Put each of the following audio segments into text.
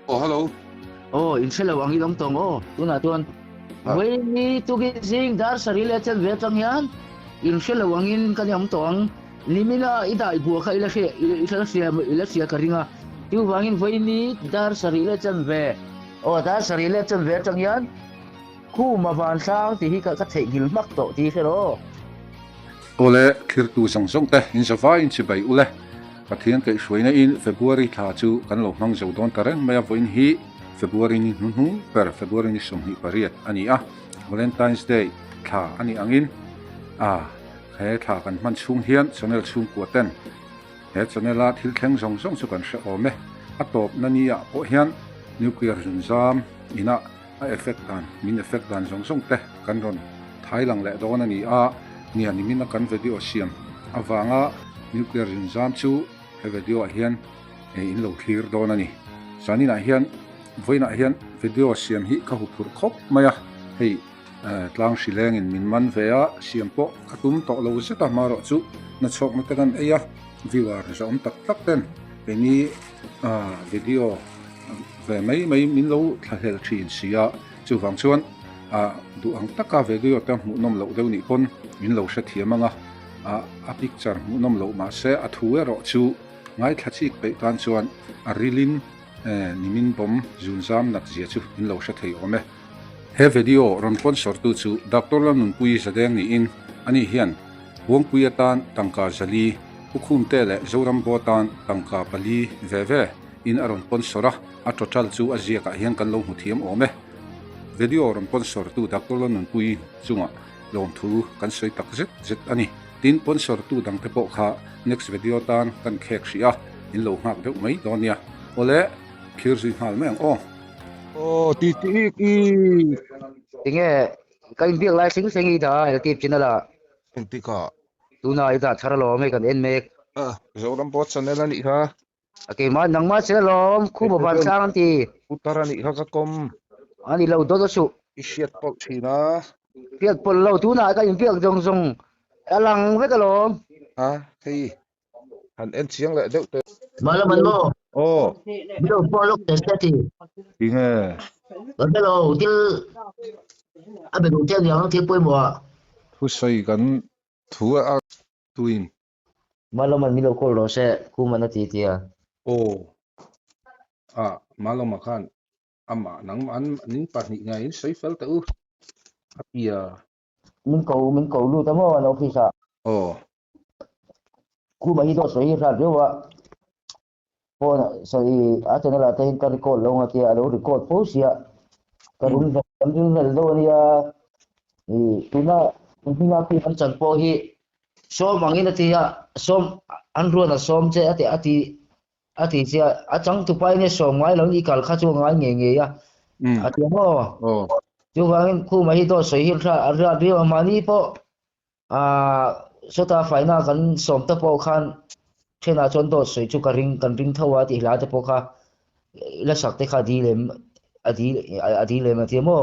Oh, hello. Oh, inshallah wangi dong tong. Oh, tuna tuan. Ah, Wei ni tu gising dar sarila chen vetang yan. Inshallah wangin kanyam tong. Nimina ida ibu ka ila sia karinga. Tu wangin wei ni dar sarila chen ve. Oh, dar sarila chen vetang yan. Ku ma van sang ti hi ka thei gil mak to ti khero. ole khir tu sang song te in safa in chibai ule pathian kai shwaina in February tha chu kan lo mang zo don tareng maya voin hi February ni hu per February ni som hi pariat ani a Valentine's Day tha ani angin he tha kan man chung hian channel chung kuaten he channel a thil thleng song song chu kan hre ome a top nania po hian nuclear junzam ina a effect dan min effect dan song song te kan ron thailang le don ani a nia nimina kan video siam awanga nuclear junzam chu he video hian in lo clear don ani sanina hian voina hian video siam hi ka hu phur khop maya hei tlang shileng in min man vea siam po katum to lo se ta maro chu na chok na kan eya viewer so om tak tak ten eni video ve mai min lo thlahel thin sia chu wang chuan du ang taka video ta mu nom lo deu ni pon min lo sha thiamanga a picture mu nom lo ma se a thu ero chu ngai thachik pe tan chuan a rilin nimin bom junzam nak zia chu in lo sha thei ome he video ron sponsor tu chu Dr. Lam Pui sadeng ni in ani hian wong pui tan tangka zali ukhum te le zoram botan tangka pali veve in aron sponsora a total chu azia ka hian kan lo hu thiam ome video ron sponsor tu Dr. Lam Pui chunga lom thu kan sei tak zet ani tin sponsor tu dang te po kha next video tan kan khek sia in lo hak deuh mai donia ole khirsi hal meng Ti Tinge kain biak lai sing sengi da el tip chinala. tika. Tuna ida tharalo me kan en mek. Zoram bot channel ani ha. Ake ma nang ma selom ku ma van sang ti. Utara ni ha ka kom Ani lo do su. isiat pol thina. Piak pol lo tuna ka in piak jong jong. Alang ve ka lom. Hei. Han en chiang la deuh te. Malaman mo. Oh, Bilo polok testati. tinge. Kalau dia abe do tel yang ti poi mo. Thu sai kan thu a tuin. Malaman milo ko lo se ku mana ti tia. Oh, malama khan ama nang an ning pa ni ngai sei fel ta u apia Min ko lu tamo an ofisa. oh Ku ma hi do so hi ra dewa. Po so i a channel la tin ka record lo ngati a lo record po sia. Karun kan do ni a tuna hinga pi an chan po hi som mangin ati ya som an ru na som che ati sia a chang tu pai ne som ngai lo ni kal kha chu ngai nge ya ati mo oh chu wangin khu mai to soi hi ra ri mani po sota faina kan som ta po khan thena chon to soi chu kan ring thawa ti la ta po kha la sak te kha di lem adi lem ati mo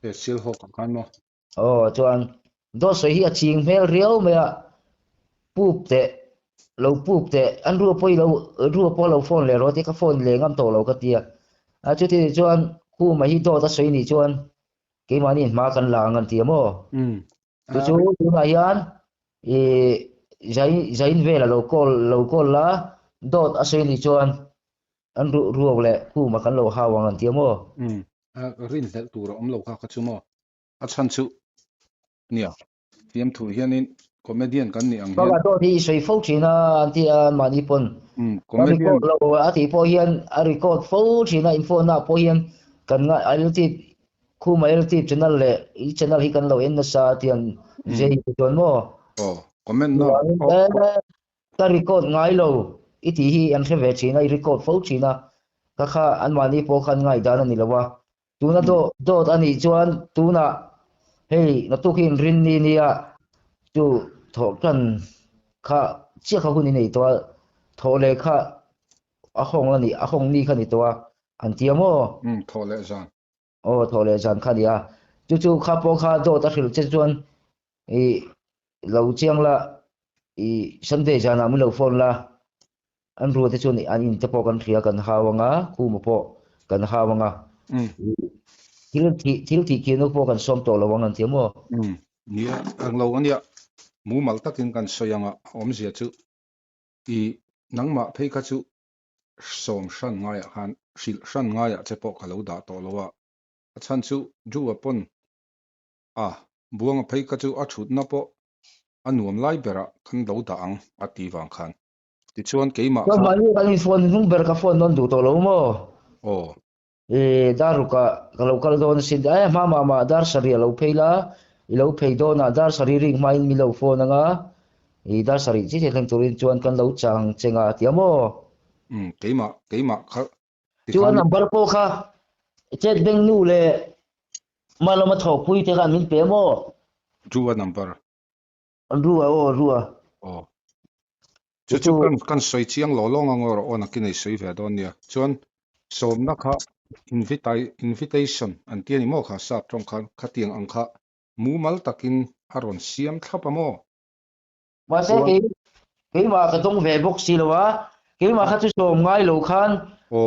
te sil ho khan mo chuan do soi hi a ching mel riau me a pup te an ru poi ru po lo phone le ro te ka phone le ngam to lo ka tia chu ti chuan khu mai hi to ta soi ni chuan ke mani ma kan la ngan ti mo chu na hian e zain vela lo kol la dot a soi ni chuan an ru le khu ma kan lo ha wangan ti mo rin del tur om lo kha chu mo a chan chu nia tiam thu hianin comedian kan ni ang hian ba to ti soi fo china anti mani pon comedian lo a ti po hian a record fo china info na po hian kan nga ILT khu mai ILT channel le I channel hi kan lo en na sa tian je ton mo oh comment no ta record ngai lo I ti hi an khe ve china I record fo china ka kha an mani po khan ngai dan ani lawa tuna do ani chuan tuna hei na tu kin rin ni nia chu tho kan kha chia kha huni nei to tho le kha a hong ni kha ni to an tiamo thole jan tho le jan kha dia chu kha po kha do ta thil che chuan I lo chiang la I sunday jana mu lo phone la an ru te chuan an in te po kan khia kan hawanga ku mo po kan ha manga um thil thi kino po kan som to lawang an tiamo nia ang lo ania mu mal takin kan soyanga om zia chu I nangma phei ka chu som shan nga ya han shil shan nga ya che po ka lo da to lowa a chan chu ju a pon a buang phei ka chu a thut na po anuam lai bera kan lo da ang ati wang khan ti chuan keima so kha mani kan phone nung ber ka phone non du to lo mo o daruka kalau kalau don sin ma dar sari lo pheila I lo phei do na dar sari ring mai mi lo phone nga dar sari chi theng turin chuan kan lo chang chenga tiamo keima kha ti chuan khan number po kha chet beng nu le malo ma thau pui te kan min pe mo ju a number an ruwa o chu kan soi chiang lo long angor ona kinai soi ve don nia chuan som na kha invitation an tiani mo kha sa trong khan khatiang ang kha mu mal takin aron siam thapa mo ma se ke ma ka tong ve box si lo wa ke ma kha chu som ngai lo khan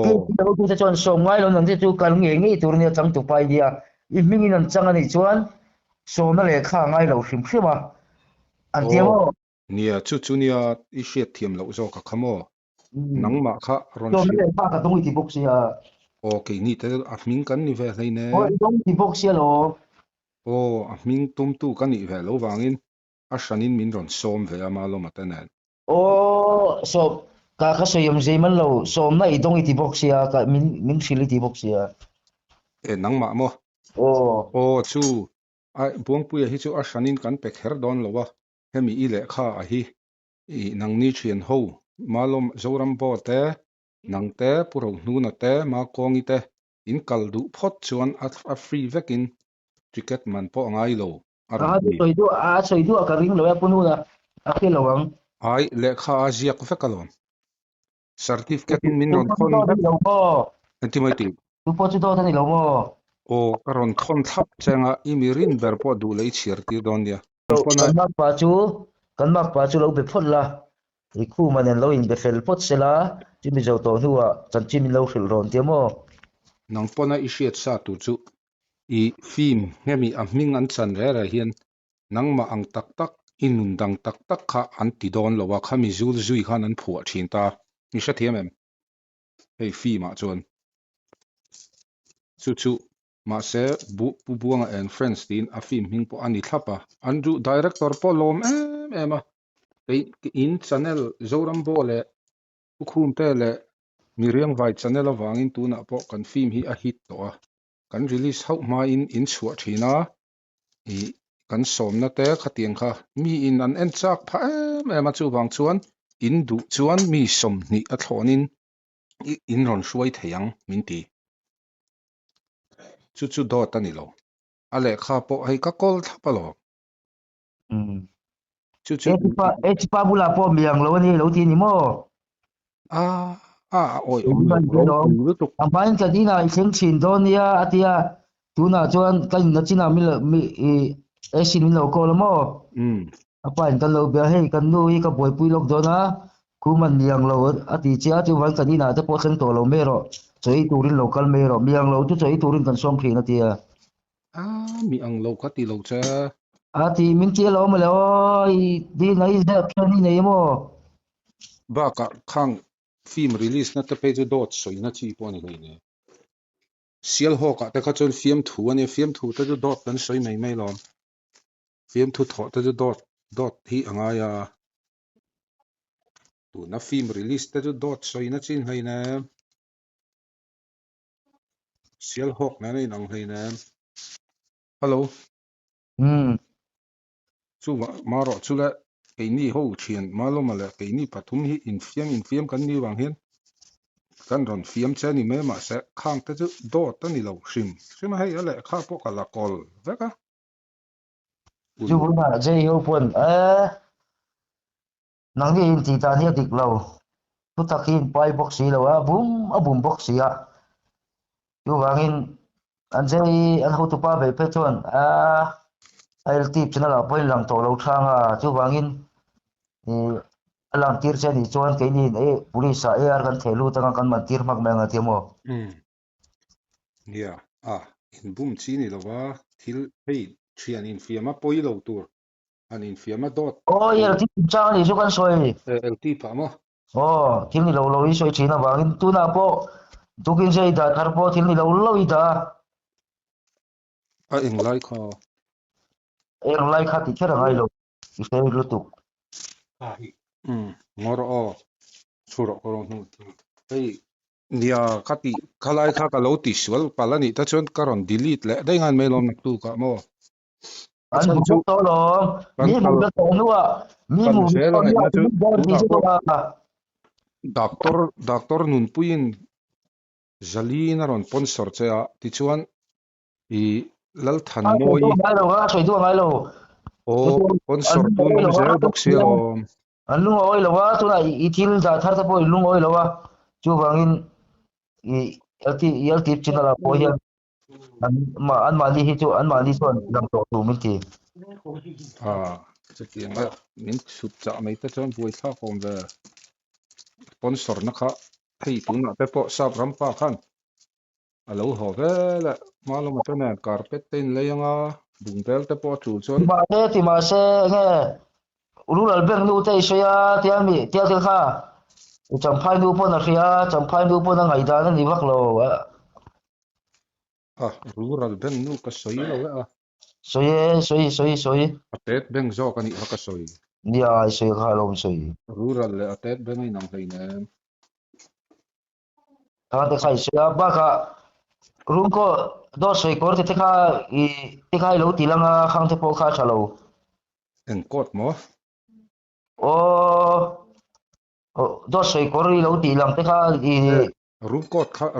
ke lo tu chuan som ngai lo nang te chu kan nge tur ne chang tu pai dia I mingin an chang ani chuan som na le kha ngai lo hrim hrim an tiamo nia chu nia I hriat thiam lo zo ka khamo nangma kha ron som hriat le kha ka tong ti box ya o ke ni te a hming kan ni ve hleine o tong ti box ya lo o a hming tum tu kan ni ve lo wangin a shanin min ron som ve ama lo matanen o so ka so yom zai man lo som na I dong ti box ya ka min shili ti box ya e nangma mo o chu a buang pu hi chu a shanin kan pek her don lo wa hemi I le kha a hi I nang ni thian ho malom zoram bo te nang te puro hnu na te ma kongi te in kaldu phot chuan a free vekin ticket man po ngai lo aron ni soi du ka ring lo ya punu na akil lo ang ai le kha a ziak vekalon certificate in min ron khon ni lo mo antimati tu po chu do ni lo mo o karon khon thap chenga imirin ber po du lei chir ti don dia pona kan mak pa chu lo be phot la I khu manen lo in be fel pot sela chi mi zo to huwa chan chi min lo khil ron ti mo nang pona I hriat sa tu chu I film hemi a hming an chan re hian nangma ang tak tak inun dang tak tak kha an ti don lowa kha mi zul zui khan an phua thin ta ni sha thiam em hei film a chuan chu ma se buanga and friends tin a film hing po ani thlapa anju director po lom em a in channel zoram bo le ukhum te le miriam vai channel awangin tuna po kan film hi a hit to a kan release hau ma in chhuah thina I kan somna te khatiang kha mi in an en chak pha em a chu wang chuan in du chuan mi som ni a thlonin in ron hruai theiang min ti chu dot ani lo ale kha po hei ka kol thapa lo chu pa bula po miang lo ni lo ti ni mo oi lo tu ampain ka dina itheng chin don ya atia tuna chuan kan na china mi esin min lo ko lo mo apain kan lo bia hei kan nu I ka boi pui lok dona kuman miang lo ati chia chu wan ka dina te po kheng to lo mero choi turin local mero miang lo chu choi turin kan som khi na tia mi ang lo ka ti lo cha ati min ti lo ma lo di nai da khani nei mo ba ka khang film release na te pe chu dot soi na chi po ni ne sial ho ka te kha chon film thu ani film thu te chu dot kan soi mai lom film thu tho te chu dot hi anga ya tu na film release te chu dot soi na chin hai na sial hok na nei nang hai na hello chu ma ro chu la ke ni ho thian ma lo ma la ke ni pathum hi in fiam kan ni wang hian kan ron fiam cha ni me ma se khang te chu dot ta ni lo hrim hai ale kha po ka la kol veka chu na jei ho pon nang ni in ti ta ni dik lo tu takin pai box si lo a bum box ya chu wangin an jei an ho tu pa be pe chon ai tip chana la poi lang to lo thanga chu wangin alam tir che ni chuan ke ni police a ar kan thelu tanga kan man tir mak menga tiamo เนี่ยอินบุมชีนี่หรอวะทิลเฮ้ยเชียนอินฟิอามาปอยเราตัวอันอินฟิอามาดอด oh iya ti chang ni so kan soi เอลตีปะมั้ง oh til ni lo i soi china wangin tu na po tu kin sei da thar po til ni lo i da เอ็งไลค์เขา er lai kha ti khera ngai lo i sei lu tu งอรอสุรกรนูเฮ้ยเนี่ยคัติขลายข้ากะโลติสวลปาลนี่ถ้าชนการอนดีลีทแหละได้งานไม่ลงนักตูกะมั้ง an Asan bu chu to lo mi kan mu da to nu wa mi kan mu vela to ngai ya na chu ti da ti so wa doctor nun puin jali na ron sponsor che a ti chuan i lal than a soi moi tu ngai lo ga soi tu ngai lo o tu an sponsor tu oi nom lo zel wa box ya o an lu oi lo wa tu na i til da thar ta po i lu oi lo wa chu wangin i yal ti china la po hian an ma li hi chu an ma li chuan dam to tu mi tiจะเกี่ยงละมินสุดจะไม่แต่ชนป่วยท่าคงจะสปอนเซอร์นะคะให้ตุนแต่พอทราบรำปาขันเราหอเวละมาลงมาตัวเนี่ยการเป็ดเต้นเลยยังบุงเตลแต่พอจู่ชน ti ma se nge rural bank nu te so ya ti ami ti ti kha cham phai nu po na khia cham phai nu po na ngai da na ni wak lo rural ben nu ka soi lo la so ye atet ben zo kan i ka soi dia so ye kha lo so ye rural le atet ben ai nang ne ta te khai so ya ba kha rung ko do soi kor te kha i te khai lo ti langa khang te po kha chalo en kot mo o do soi kor i lo ti lang te kha i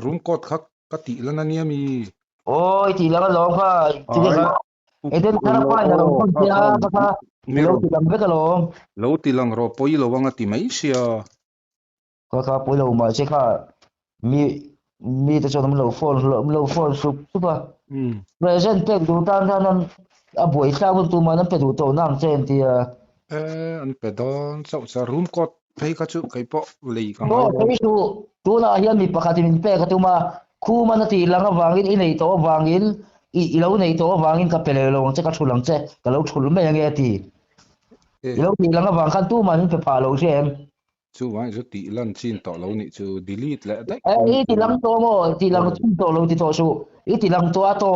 room kot khak ka ti la na ni mi oi ti langa lo kha ti kha eden thar pa na lo kon tia kha mi lo ro ti lang ve ka lo lo ti lang ro poi lo wanga ti mai sia kha po lo ma che kha mi te cho lo phone su ba present pe du tan tan a buổi sau tu mà nó pe du to nang chen ti a an pe don sa room kot phei ka chu kai po lei ka ngai no lo pe tu na hian mi pakhat min pe ka tu ma khu ma na ti lang awangin i nei to awangin i lo nei to awangin ka pele lo che ka thulang che ka lo thul me nge ti i lo ti lang awang khan tu ma min pe pa lo sem chu wai chu ti lan chin to lo ni chu delete le dai i ti lang to mo ti lang to lo ti to su i ti lang to a to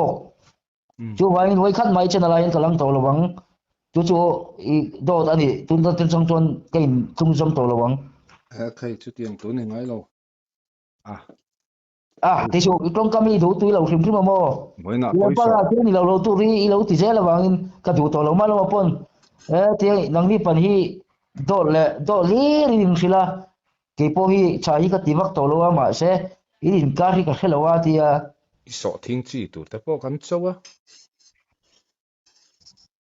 chu wai wai khat mai chen la hin ka lang to lo wang chu i do ani tun ta tin sang chon kai chung som to lo wang khai chu tiang tu ni ngai lo ti su trong kami du tu lo hrim hrim mo moi na lo poi pa so ga ti ni lo tu ri i lo ti je la wangin ka du to lo ma lo pon ti nang ni pan hi do li rin sila ke po hi cha hi ka ti mak to lo ma se i rin ka ri ka khela wa ti a i so thing chi tu te po kan chawa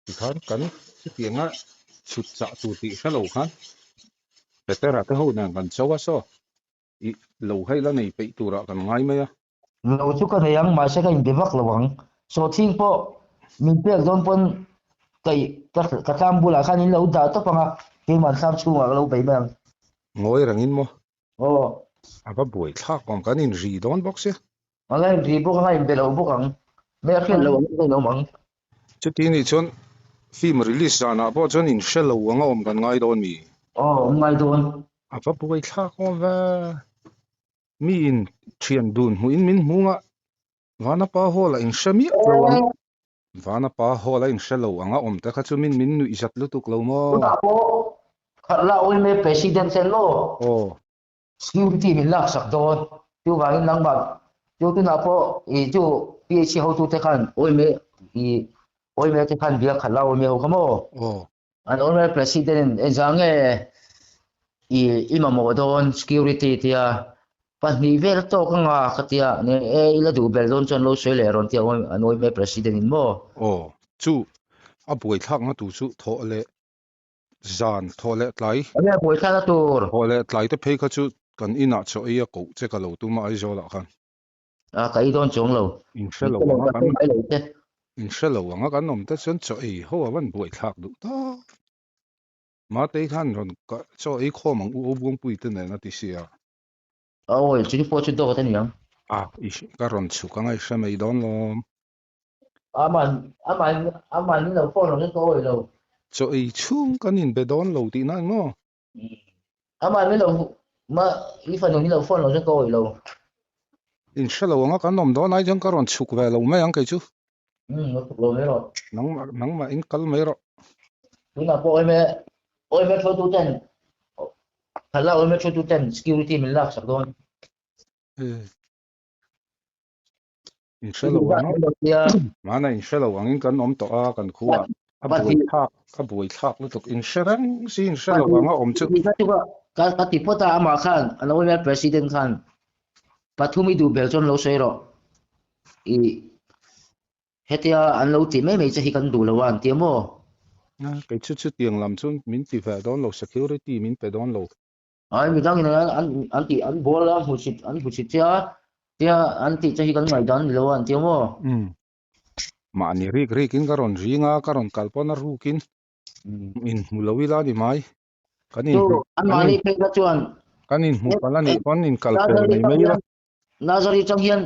ti khan kan chu tianga chut cha tu ti hello khan petera te ho na kan chawa so i lo hai la nei pe tu ra kan ngai mai lo chu ka yang ma se ka in be mak lo wang so thing po min pe don pon kai ka tam bula khan in lo da to pa nga ke man sam chu nga lo pe mang ngoi rangin mo o aba boi thak kom kan in ri don box ya ala ri bo ka in be lo bo kang me khen lo mang chu ti ni chon film release na po chon in shell lo wanga om kan ngai don mi ngai don aba boi thak kom va mi in thian dun hu in min hunga wana pa ho la in shami lawang vana pa ho la in shelo anga om ta kha chu min nu izat lu tuk lo mo ta po khat la oi me president sen lo security min lak sak don tu ga in lang ba tu na po i tu PH ho tu te khan oi me te khan bia khat la oi me ho kamo an oi me president en jang i ma mo don security tia pan mi vel to ka nga khatia ne ila du bel don chon lo soi le ron tia an oi me president in mo chu a boi thak na tu chu tho le zan tho le tlai ane boi kha tur tho le tlai te phei kha chu kan ina cho ia ko che ka lo tu ma ai zo la khan kai don chong lo in shelo anga kan in shelo anga kan om ta chon cho ei ho wan boi thak du ta ma te khan ron ka cho ei kho mang u bung pui te ne na ti sia ôi chỉ phố chút đâu có thể nhỉ karon chu ka ngai sa mai don lo aman ni lo phone lo ko lo cho i chung kanin be don lo ti na no aman ni lo ma i fan ni lo phone lo ko lo in sha lo nga kan nom don ai jang karon chuk ve lo mai ang kai chu lo lo me lo nang ma in kal mai ro ni na po oi me cho tu ten hala oi me cho tu ten security min lak sak don in sha lo nga mana in sha lo ang in kan om to a kan khuwa a buai thak lu tuk in sha rang si in sha lo nga om chu ka ti pota ama khan an oi me president khan pathumi du bel chon lo sei ro i hetia an lo ti me che hi kan du lo wan ti mo cái chút tiền làm chung mình chỉ phải đón lộc security mình phải đón lộc ai mi dang an ti an bol la hu chi tia an ti che hi kan ngai dan lo wan ti mo mà ni rik in karon ringa karon kalpona rukin in mulawila ni mai kanin an mani pe la chuan kanin mu pala ni kon in kalpe nei mai la nazari chang hian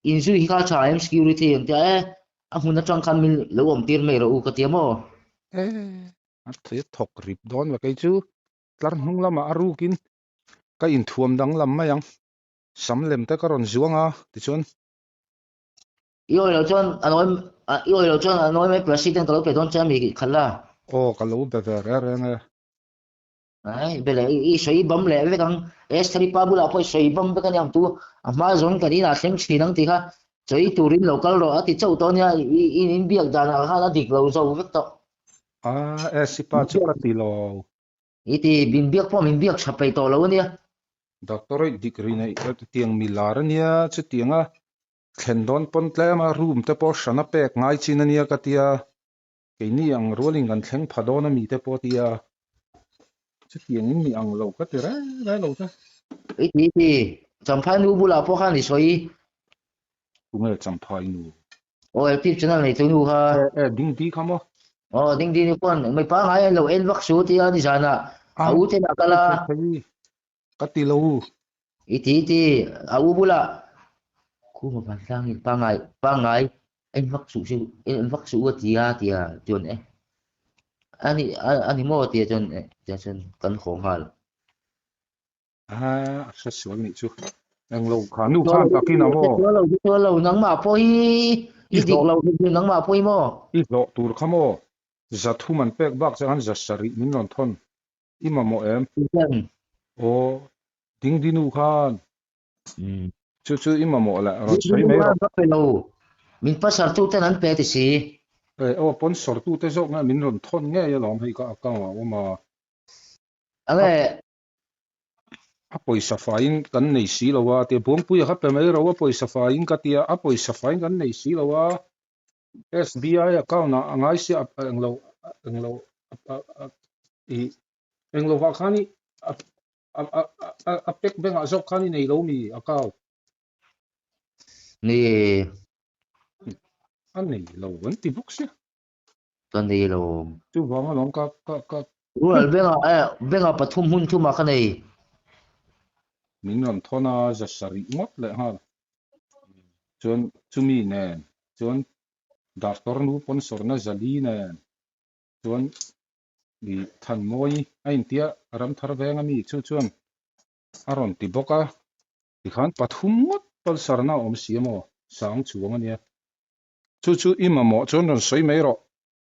in su hi kha cha em security an tia a hun na chang kan min lo om tir me ro u ka ti mo a the thok rip don wa kai chu tlar hnung lama arukin ka in thuam dang lam mayang sam lem te karon zuanga ti chon yo lo chon an oi me president lo pe don cha mi khala o ka lo be re ne ai bele i sei bam le ve kang s3 pa bula poi sei bam be kan yang tu amazon kan ina sem chinang ti kha chei turin local ro ati chau to nia in biak dana kha na dik lo zo vek to sipa chu ka ti lo iti bin biak po min biak chapai to lo nia doctorate degree nei tiang milar nia chu tianga khendon pon tlema room te po shana pek ngai chin ania ka tia ke ni ang rolling kan thleng phadona mi te po tia chu tiang in mi ang lo ka ti ra lo ta iti champhai nu bula po khan ni soi kunga champhai nu o tip channel nei tu nu ha ding di khamo ding di ni pon mai pa ngai lo en vak su ti ani jana au te na kala ka ti lo iti au bula khu ma ban sang ni pa ngai en vak su tia chon ani mo tia chon kan khong hal sa sual ni chu ang lo khanu khan takin amo lo nang ma po hi dik lo nang ma po mo I lo tur khamo za thu man pek bak changan za sari min non thon ima mo em o ding dinu khan chu ima mo la ron sai mai ro min pasar tu tan an pe ti si pon sor tu te zok nga min ron thon nge ya lom hei ka ma ame a poisa fain kan nei si lowa te buang pui kha pe mai ro poisa fain ka tia a poisa fain kan nei si lowa SBI account na angai si ang lo ang lo wa khani a pek beng a zok khani nei lo mi account ni an nei lo wan ti buk sia tan ni lo chu wang a long ka rual benga pathum hun thu ma khanei min ron thona za sari mot le ha chon chumi ne chon doctor nu pon sorna zali ne chon ni than moi ain tia ram thar venga mi chuan aron ti boka ti khan pathum mot pal sarna om siamo sang chuang ania chu ima mo chon ron soi mai ro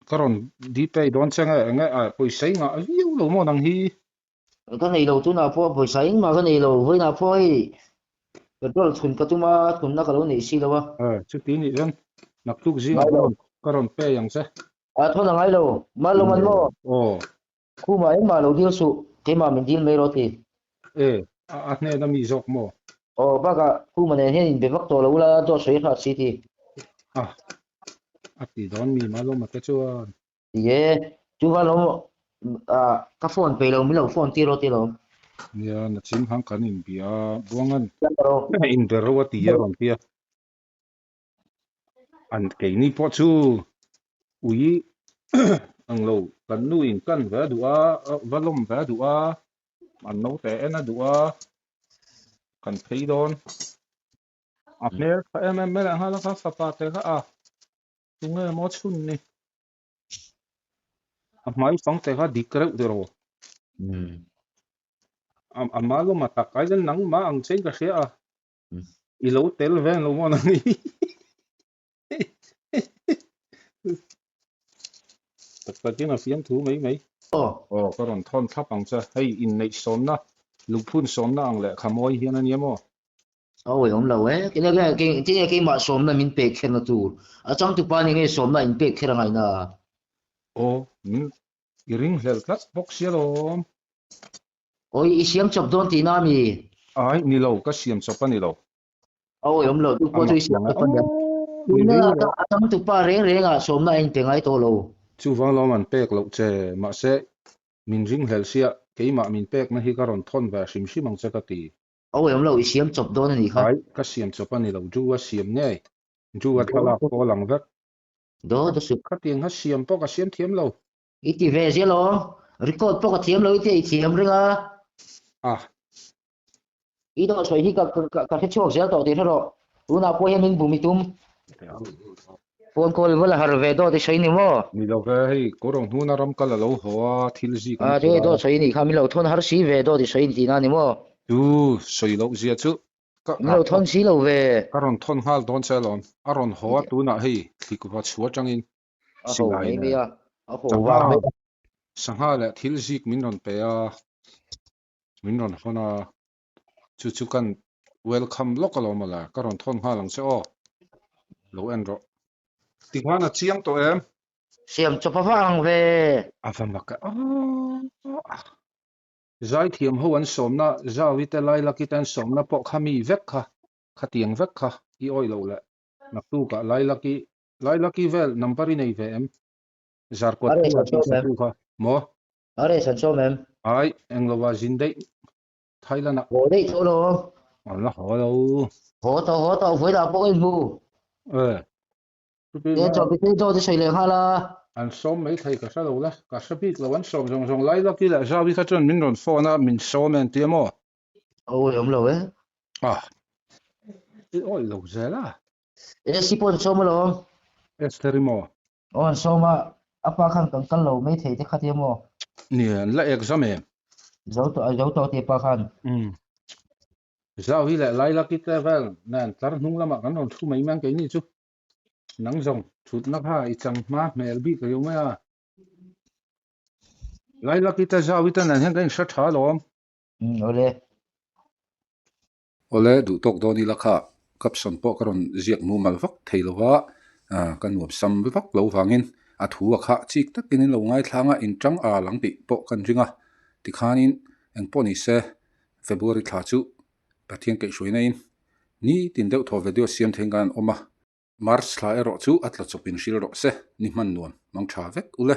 karon di pe don changa nga a poi sai nga yu lo mo nang hi cái này đầu tu nào po buổi sáng mà cái này đầu với nào po ấy cái đó là thuần nó cái đó này xí đâu chu ti ni ran nak tu ji karon pe yang se thôi là ngay đâu mà lâu mà lo khu mà ấy mà lâu điêu su thế mà mình điêu mấy rồi thì ne na mi jok mo bác à khu mà này hiện bị bắt tổ lâu là tổ suy khát xí thì ti don mi ma lo ma ke chuan ye chú vào lâu cái phone pe lâu mới lâu phone tiro ya na chim hang kan in bia buangan in bero ti ya ron pia an ke ni po chu ui ang lo kan nu in kan va dua valom va dua an no te na dua kan phei don mer em mel ha la fa pa te ka tunga mo chun ni mai fang te ka dikreu de ro amalo matakai dan nang ma ang chen ka sia ilo tel ven lo mo nang ni tak tin a fiam thu mấy karon thon thap ang cha hei in nei som na lupun som na ang le khamoi hian ani mo ôi ông lâu ấy cái mà xóm là mình bê khen là tu à trong tu ba những cái xóm là mình bê khen là ngày nào min iring hlel klat box yelo ôi ý xem chụp đón tí nam gì ai ni lo ka siam chopa ni lo ôi ông lâu tu qua tôi xem cái phần đấy tu nữa trong tu ba rèn rèn à xóm là anh tiếng ai to lâu chu wang lo man pek lo che ma se min ring hlel sia ke ma min pek na hi karon thon va sim sim ang cha ka ti ôi ông lâu ý xem chụp đón này khác ai ka siam chopa ni lo ju wa siam nei ju wa thala ko lang vek đó đó sự ka tiang ha siam po ka siam thiam lo ít thì về xe lo record po cái thiam lâu ít thì thiam rèn à ít đó xoay hi cái chỗ xe tàu thì thôi rồi tu nào po mình bùm tum phone call với là har về đó thì xoay ni mo ni lo ka hei ko rong hu na ram ka la lo ho thil ji à thế đó xoay ni khám lâu thôn har sĩ về đó thì xoay tí nào ni mo tu soi lo zia chu ka lâu thôn sĩ lâu về karon thon hal don che lon aron ho tu na hei thik wa chua changin hồ mấy bây giờ hồ vàng mấy sangha le thil zik min ron pe a min ron hona chu chu kan welcome local mala karon thon ha lang se o lo en ro ti hana chiang to em xem cho vàng về avamaka zai thiam ho an somna zawi te lai lakitan somna po khami vek kha tiang vek kha I oi lo le nak tu ka lai laki vel number nei ve em zar ko Are tu sa cho sa tu kha mo are san cho mem ai englowa zindei thailand hồ đấy chỗ đó Allah ho lo hồ tàu với là bốc anh bu để cho cái xây lên ha là an som mấy thầy cả sao la cả sao biết là vẫn som song song lai laki la zawi kha chon min ron phone min som en ti mo ôi ông lâu ấy I oi lo zela để si pon cho mà lo esterimo on so mà apa khang cần lâu mấy thầy thì khát thêm mo ni la exam em dấu to thì pa khang zawi la lai laki te vel nan tar hnung lama kan ron thu mai mang ke ni chu nang zong thut na kha I chang ma mel bi ka yo ma lai laki te zawi ta nan hen kan sha tha lom ole du tok do ni la kha kap son po karon ziak mu mal vak theilowa kan nuam sam vak lo wangin a thu a kha chik takin lo ngai thlanga in tang a lang pi po kan ringa tikhanin eng poni se february thla chu pathian ke hruina in ni tin deuh thaw video siam thengan oma march thla ero chu atla chopin shil ro se ni man nuam mang tha vek ule